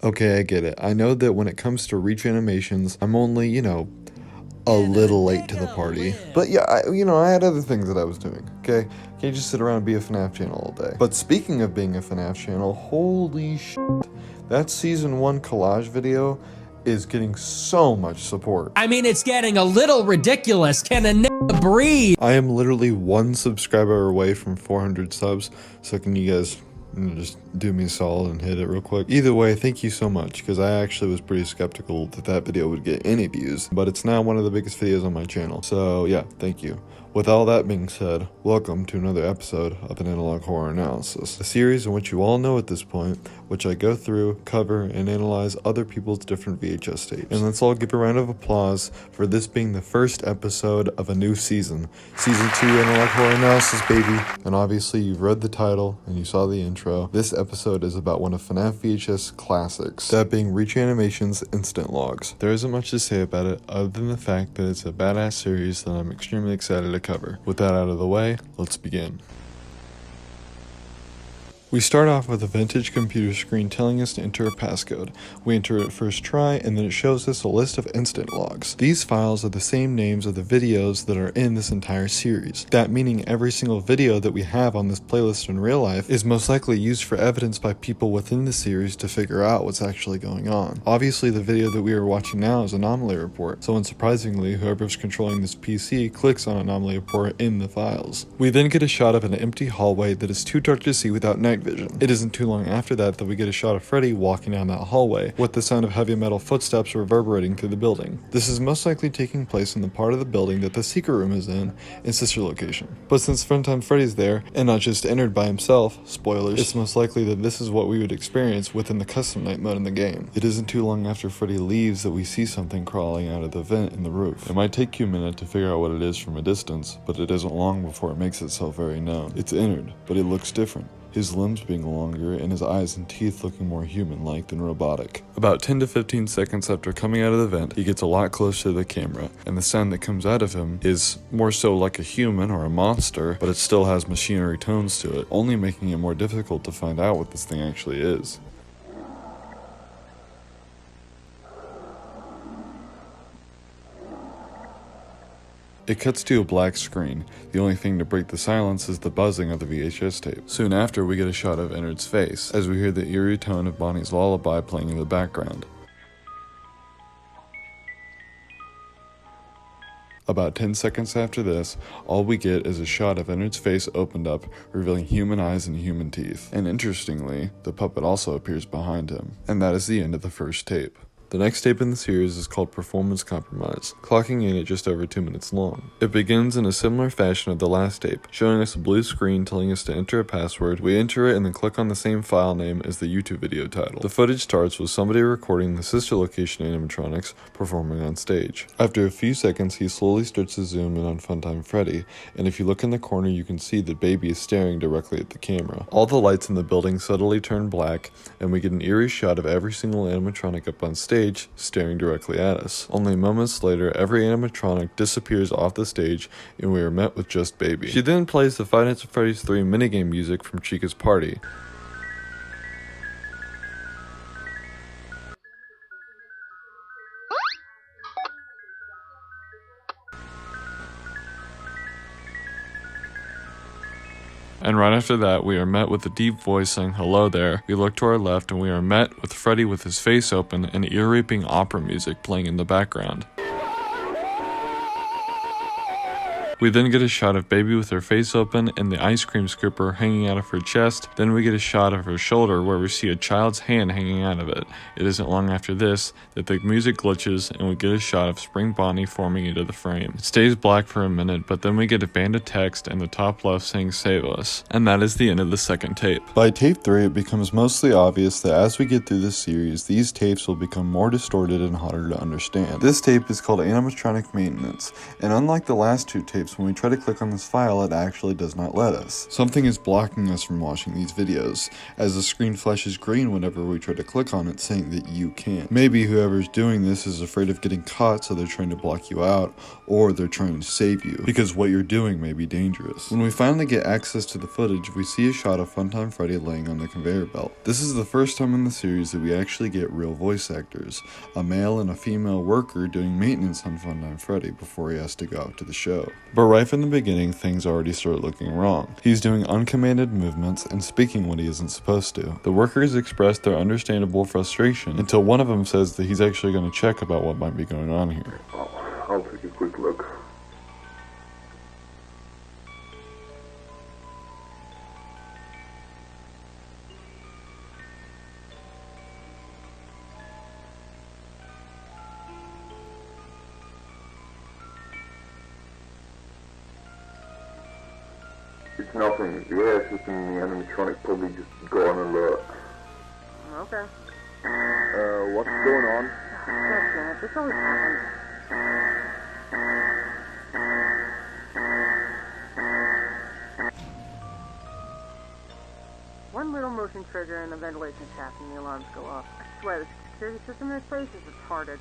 Okay, I get it. I know that when it comes to reach animations, I'm only, a little late to the party. But yeah, I had other things that I was doing, okay? Can't just sit around and be a Fnaf channel all day. But speaking of being a Fnaf channel, holy shit, that season 1 collage video is getting so much support. I mean, it's getting a little ridiculous. Can a nigga breathe? I am literally 1 subscriber away from 400 subs, so can you guys just do me a solid and hit it real quick? Either way, thank you so much, because I actually was pretty skeptical that video would get any views, but it's now one of the biggest videos on my channel, so yeah, thank you. With all that being said, welcome to another episode of an Analog Horror Analysis, a series in which you all know at this point, which I go through, cover, and analyze other people's different VHS tapes. And let's all give a round of applause for this being the first episode of a new season. Season 2 Analog Horror Analysis, baby. And obviously you've read the title and you saw the intro. This episode is about one of Fnaf VHS classics, that being Reach Animation's Instant Logs. There isn't much to say about it other than the fact that it's a badass series that I'm extremely excited to cover. With that out of the way, let's begin. We start off with a vintage computer screen telling us to enter a passcode. We enter it first try, and then it shows us a list of instant logs. These files are the same names of the videos that are in this entire series. That meaning every single video that we have on this playlist in real life is most likely used for evidence by people within the series to figure out what's actually going on. Obviously, the video that we are watching now is Anomaly Report, so unsurprisingly, whoever's controlling this PC clicks on Anomaly Report in the files. We then get a shot of an empty hallway that is too dark to see without night vision. It isn't too long after that we get a shot of Freddy walking down that hallway, with the sound of heavy metal footsteps reverberating through the building. This is most likely taking place in the part of the building that the secret room is in sister location. But since Funtime Freddy's there, and not just entered by himself, spoilers, it's most likely that this is what we would experience within the custom night mode in the game. It isn't too long after Freddy leaves that we see something crawling out of the vent in the roof. It might take you a minute to figure out what it is from a distance, but it isn't long before it makes itself very known. It's entered, but it looks different. His limbs being longer and his eyes and teeth looking more human-like than robotic. About 10 to 15 seconds after coming out of the vent, he gets a lot closer to the camera, and the sound that comes out of him is more so like a human or a monster, but it still has machinery tones to it, only making it more difficult to find out what this thing actually is. It cuts to a black screen. The only thing to break the silence is the buzzing of the VHS tape. Soon after, we get a shot of Ennard's face, as we hear the eerie tone of Bonnie's lullaby playing in the background. About 10 seconds after this, all we get is a shot of Ennard's face opened up, revealing human eyes and human teeth. And interestingly, the puppet also appears behind him. And that is the end of the first tape. The next tape in the series is called Performance Compromise, clocking in at just over 2 minutes long. It begins in a similar fashion of the last tape, showing us a blue screen telling us to enter a password. We enter it and then click on the same file name as the YouTube video title. The footage starts with somebody recording the sister location animatronics performing on stage. After a few seconds, he slowly starts to zoom in on Funtime Freddy, and if you look in the corner you can see that Baby is staring directly at the camera. All the lights in the building suddenly turn black, and we get an eerie shot of every single animatronic up on stage staring directly at us. Only moments later, every animatronic disappears off the stage and we are met with just Baby. She then plays the Five Nights at Freddy's 3 minigame music from Chica's Party. And right after that, we are met with a deep voice saying hello there. We look to our left and we are met with Freddy with his face open and ear-raping opera music playing in the background. We then get a shot of Baby with her face open and the ice cream scooper hanging out of her chest. Then we get a shot of her shoulder where we see a child's hand hanging out of it. It isn't long after this that the music glitches and we get a shot of Spring Bonnie forming into the frame. It stays black for a minute, but then we get a band of text in the top left saying save us. And that is the end of the second tape. By tape 3, it becomes mostly obvious that as we get through this series, these tapes will become more distorted and harder to understand. This tape is called Animatronic Maintenance, and unlike the last two tapes tapes, when we try to click on this file, it actually does not let us. Something is blocking us from watching these videos, as the screen flashes green whenever we try to click on it, saying that you can't. Maybe whoever's doing this is afraid of getting caught, so they're trying to block you out, or they're trying to save you, because what you're doing may be dangerous. When we finally get access to the footage, we see a shot of Funtime Freddy laying on the conveyor belt. This is the first time in the series that we actually get real voice actors, a male and a female worker doing maintenance on Funtime Freddy before he has to go out to the show. But right from the beginning, things already start looking wrong. He's doing uncommanded movements and speaking when he isn't supposed to. The workers express their understandable frustration until one of them says that he's actually going to check about what might be going on here. I'll take a quick look. It's nothing. The air system in the animatronic probably just got on alert. Okay. What's going on? God damn it, this always happens. One little motion trigger and the ventilation shaft and the alarms go off. I swear, the security system in this place is retarded.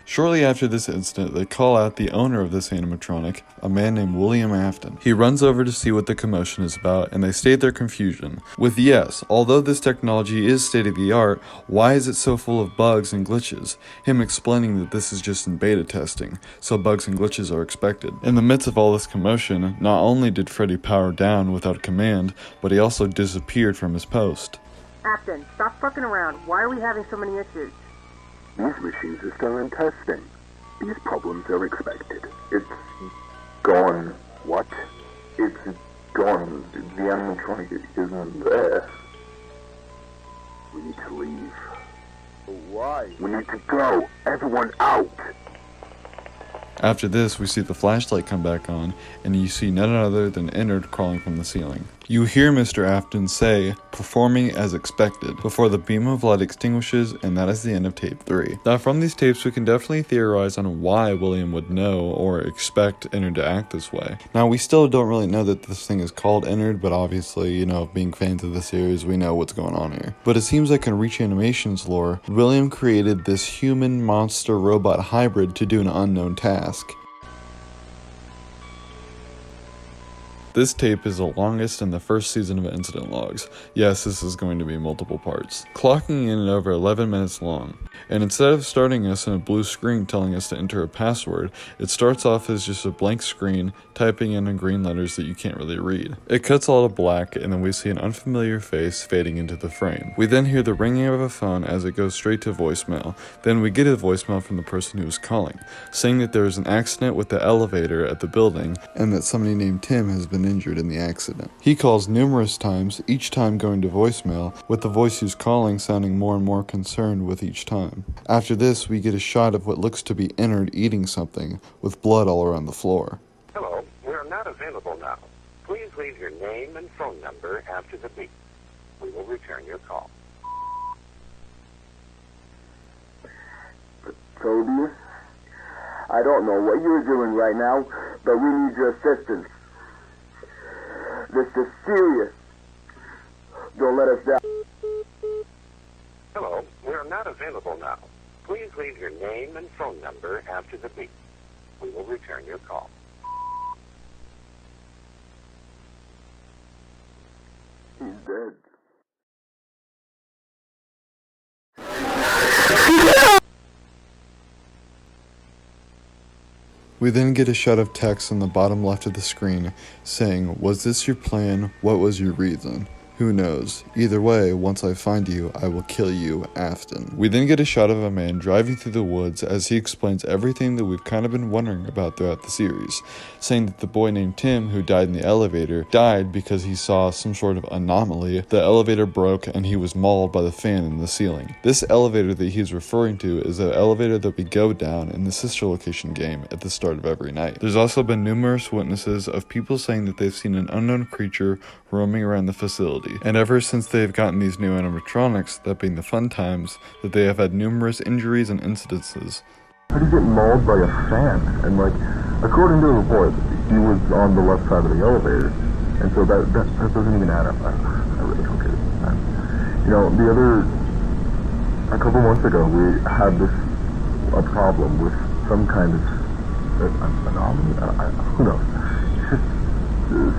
Shortly after this incident, they call out the owner of this animatronic, a man named William Afton. He runs over to see what the commotion is about, and they state their confusion. With yes, although this technology is state-of-the-art, why is it so full of bugs and glitches? Him explaining that this is just in beta testing, so bugs and glitches are expected. In the midst of all this commotion, not only did Freddy power down without command, but he also disappeared from his post. Afton, stop fucking around. Why are we having so many issues? These machines are still in testing. These problems are expected. It's gone. What? It's gone. The animatronic isn't there. We need to leave. Why? We need to go. Everyone out. After this, we see the flashlight come back on, and you see none other than Innard crawling from the ceiling. You hear Mr. Afton say, "Performing as expected," before the beam of light extinguishes, and that is the end of tape 3. Now from these tapes, we can definitely theorize on why William would know or expect Innard to act this way. Now we still don't really know that this thing is called Innard, but obviously, being fans of the series, we know what's going on here. But it seems like in Reach Animation's lore, William created this human-monster-robot hybrid to do an unknown task. This tape is the longest in the first season of Incident Logs. Yes, this is going to be multiple parts. Clocking in at over 11 minutes long. And instead of starting us in a blue screen telling us to enter a password, it starts off as just a blank screen, typing in green letters that you can't really read. It cuts all to black, and then we see an unfamiliar face fading into the frame. We then hear the ringing of a phone as it goes straight to voicemail. Then we get a voicemail from the person who is calling, saying that there is an accident with the elevator at the building, and that somebody named Tim has been injured in the accident. He calls numerous times, each time going to voicemail, with the voice who's calling sounding more and more concerned with each time. After this, we get a shot of what looks to be Innard eating something, with blood all around the floor. Hello, we are not available now. Please leave your name and phone number after the beep. We will return your call. Toby, I don't know what you're doing right now, but we need your assistance. This is serious. Don't let us down. Hello, we are not available now. Please leave your name and phone number after the beep. We will return your call. He's dead. We then get a shot of text on the bottom left of the screen saying, "Was this your plan? What was your reason? Who knows? Either way, once I find you, I will kill you, Afton." We then get a shot of a man driving through the woods as he explains everything that we've kind of been wondering about throughout the series, saying that the boy named Tim who died in the elevator died because he saw some sort of anomaly. The elevator broke and he was mauled by the fan in the ceiling. This elevator that he's referring to is the elevator that we go down in the sister location game at the start of every night. There's also been numerous witnesses of people saying that they've seen an unknown creature roaming around the facility. And ever since they've gotten these new animatronics, that being the fun times, that they have had numerous injuries and incidences. How did he get mauled by a fan? And like, according to the report, he was on the left side of the elevator, and so that doesn't even add up. I really don't get it. You know, a couple months ago, we had a problem with some kind of anomaly. Who knows? Just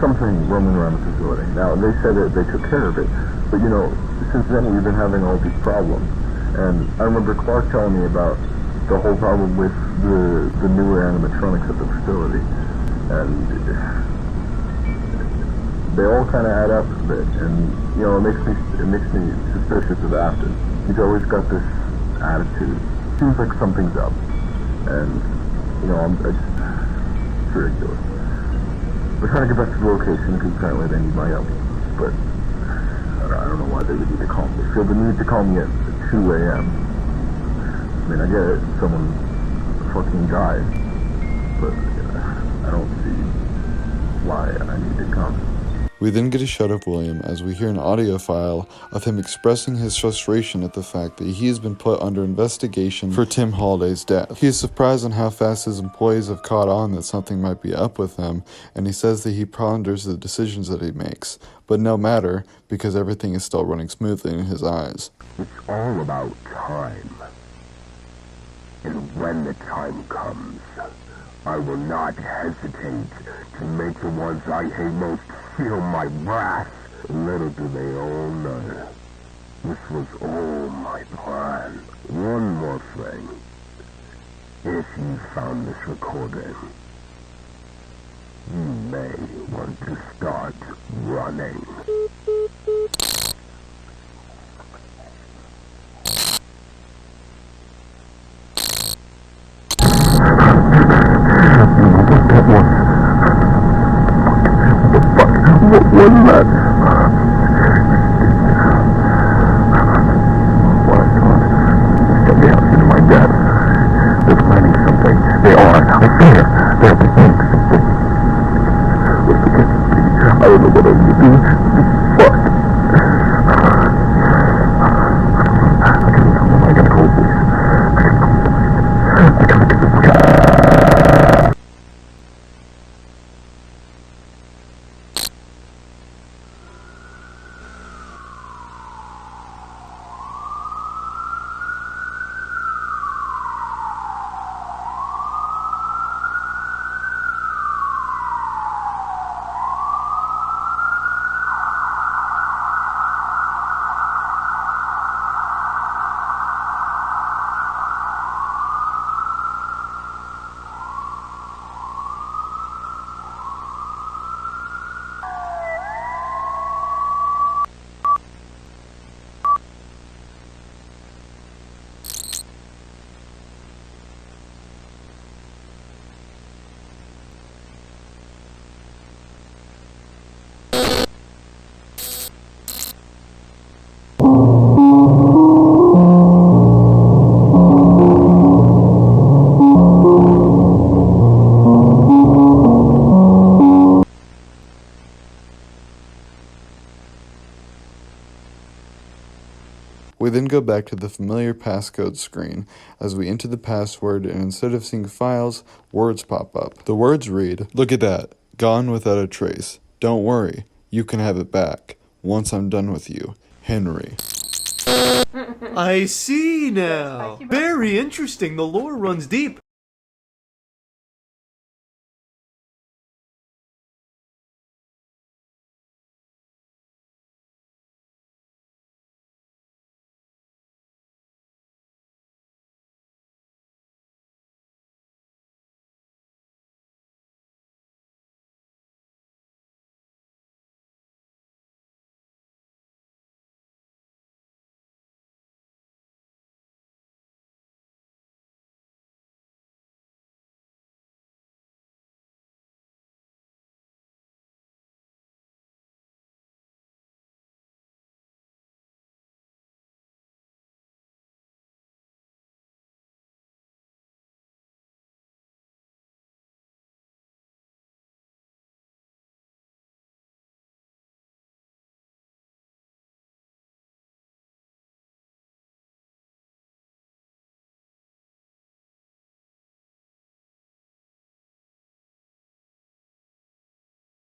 something roaming around the facility. Now, they said that they took care of it, but you know, since then we've been having all these problems. And I remember Clark telling me about the whole problem with the newer animatronics at the facility, and they all kind of add up a bit. And you know, it makes me suspicious of Afton. He's always got this attitude. Seems like something's up, and you know, it's ridiculous. We're trying to get back to the location because apparently they need my help, but I don't know why they would need to call me. They feel the need to call me at 2 a.m. I mean, I get it, someone fucking died, but I don't see why I need to come. We then get a shot of William as we hear an audio file of him expressing his frustration at the fact that he has been put under investigation for Tim Holliday's death. He is surprised on how fast his employees have caught on that something might be up with him, and he says that he ponders the decisions that he makes, but no matter, because everything is still running smoothly in his eyes. It's all about time. And when the time comes, I will not hesitate to make the ones I hate most feel my wrath. Little do they all know, this was all my plan. One more thing. If you found this recording, you may want to start running. What was that? What I thought. Step down into my death. They're planning something. They are. I fear. They're planning something. I don't know what I'm going to do. Fuck. I gotta call police. I gotta get the fuck out. We then go back to the familiar passcode screen as we enter the password, and instead of seeing files, words pop up. The words read, "Look at that, gone without a trace. Don't worry, you can have it back. Once I'm done with you, Henry." I see now. Very interesting. The lore runs deep.